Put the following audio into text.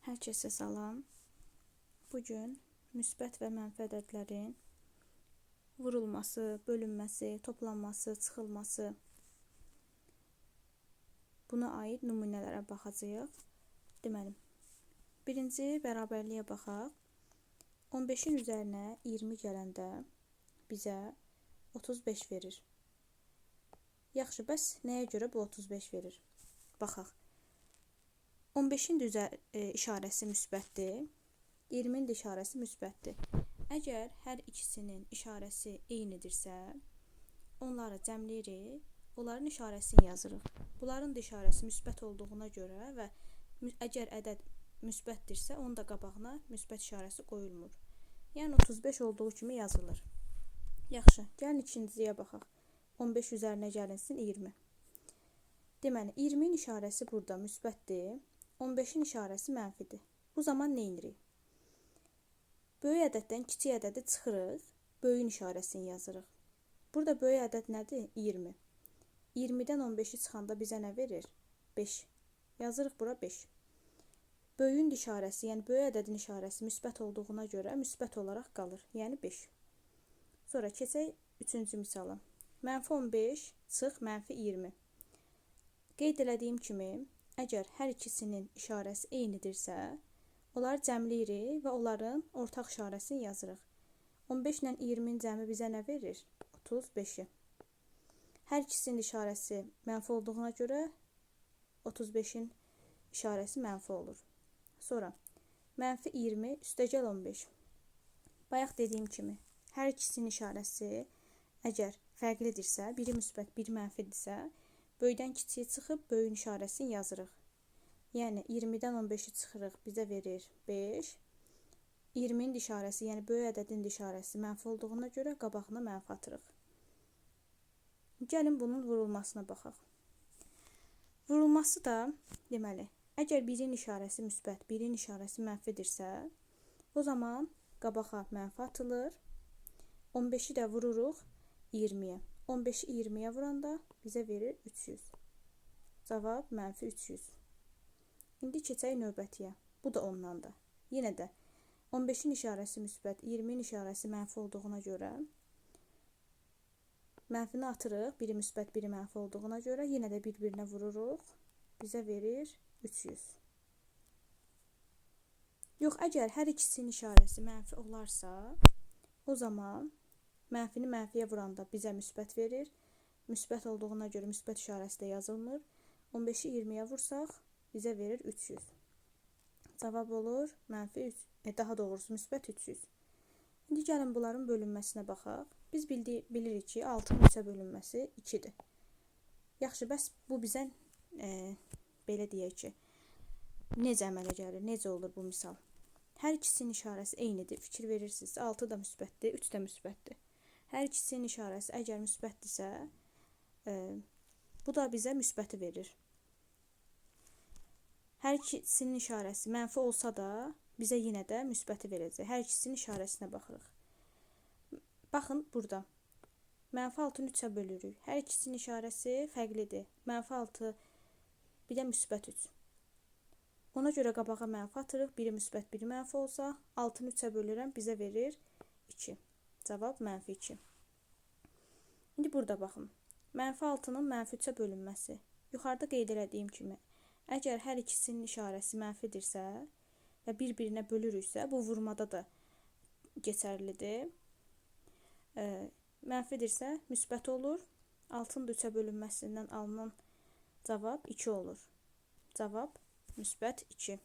Hər kəsə salam. Bugün müsbət və mənfi ədədlərin vurulması, bölünməsi, toplanması, çıxılması buna aid nümunələrə baxacağıq. Deməli, birinci bərabərliyə baxaq. 15-in üzərinə 20 gələndə bizə 35 verir. Yaxşı, bəs nəyə görə bu 35 verir? Baxaq. 15-in işarəsi müsbətdir, 20-in işarəsi müsbətdir. Əgər hər ikisinin işarəsi eynidirsə, onları cəmləyirik, onların işarəsini yazırıq. Bunların da işarəsi müsbət olduğuna görə və əgər ədəd müsbətdirsə, onun da qabağına müsbət işarəsi qoyulmur. Yəni 35 olduğu kimi yazılır. Yaxşı, gəlin ikinciyə baxaq. 15 üzərinə gəlinsin 20. Deməli, 20-in işarəsi burada müsbətdir. 15-in işarəsi mənfidir. Bu zaman nə edirik? Böyük ədəddən kiçik ədədi çıxırıq, böyüyün işarəsini yazırıq. Burada böyük ədəd nədir? 20. 20-dən 15-i çıxanda bizə nə verir? 5. Yazırıq bura 5. Böyüyün işarəsi, yəni böyük ədədin işarəsi müsbət olduğuna görə müsbət olaraq qalır, yəni 5. Sonra keçək 3-cü misala. Mənfi 15 çıx mənfi 20. Qeyd elədiyim kimi, əgər hər ikisinin işarəsi eynidirsə, onları cəmləyirik və onların ortaq işarəsini yazırıq. 15 ilə 20-nin cəmi bizə nə verir? 35-i. Hər ikisinin işarəsi mənfi olduğuna görə 35-in işarəsi mənfi olur. Sonra mənfi 20 üstəgəl 15. Bayaq dediyim kimi, hər ikisinin işarəsi əgər fərqlidirsə, biri müsbət, biri mənfidirsə, böyükdən kiçiyə çıxıb böyüyün işarəsini yazırıq. Yəni 20-dən 15-i çıxırıq, bizə verir 5. 20-nin işarəsi, yəni böyük ədədin işarəsi mənfi olduğuna görə qabağına mənfi atırıq. Gəlin bunun vurulmasına baxaq. Vurulması da, deməli, əgər birinin işarəsi müsbət, birinin işarəsi mənfidirsə, o zaman qabağa mənfi atılır. 15-i də vururuq 20-yə. 15-i 20-yə vuranda bizə verir 300. Cavab mənfi 300. İndi keçək növbətiyə. Bu da ondan da. Yenə də 15-in işarəsi müsbət, 20-in işarəsi mənfi olduğuna görə mənfini atırıq. Biri müsbət, biri mənfi olduğuna görə yenə də bir-birinə vururuq. Bizə verir 300. Yox, əgər hər ikisinin işarəsi mənfi olarsa, o zaman mənfini mənfiyə vuranda bizə müsbət verir. Müsbət olduğuna görə müsbət işarəsi də yazılmır. 15-i 20-yə vursaq, bizə verir 300. Cavab olur mənfi 300. Daha doğrusu müsbət 300. İndi gəlin bunların bölünməsinə baxaq. Biz bilirik ki, 6-nın 3-ə bölünməsi 2-dir. Yaxşı, bəs bu bizə belə deyək ki, necə əmələ gəlir, necə olur bu misal? Hər ikisinin işarəsi eynidir. Fikir verirsiniz, 6 da müsbətdir, 3 də müsbətdir. Hər ikisinin işarəsi əgər müsbətdirsə, bu da bizə müsbəti verir. Hər ikisinin işarəsi mənfi olsa da, bizə yenə də müsbəti verəcək. Hər ikisinin işarəsinə baxırıq. Baxın, burada. Mənfi 6-nı 3-ə bölürük. Hər ikisinin işarəsi fərqlidir. Mənfi 6, bir də müsbət 3. Ona görə qabağa mənfi atırıq. Biri müsbət, biri mənfi olsa, 6-nı 3-ə bölürəm, bizə verir 2. Cavab mənfi 2. İndi burada baxın. Mənfi 6-nın mənfi 3-ə bölünməsi. Yuxarıda qeyd elədiyim kimi, əgər hər ikisinin işarəsi mənfidirsə və bir-birinə bölürüksə, bu vurmada da keçərlidir. Mənfidirsə, müsbət olur. 6-nın 3-ə bölünməsindən alınan cavab 2 olur. Cavab müsbət 2.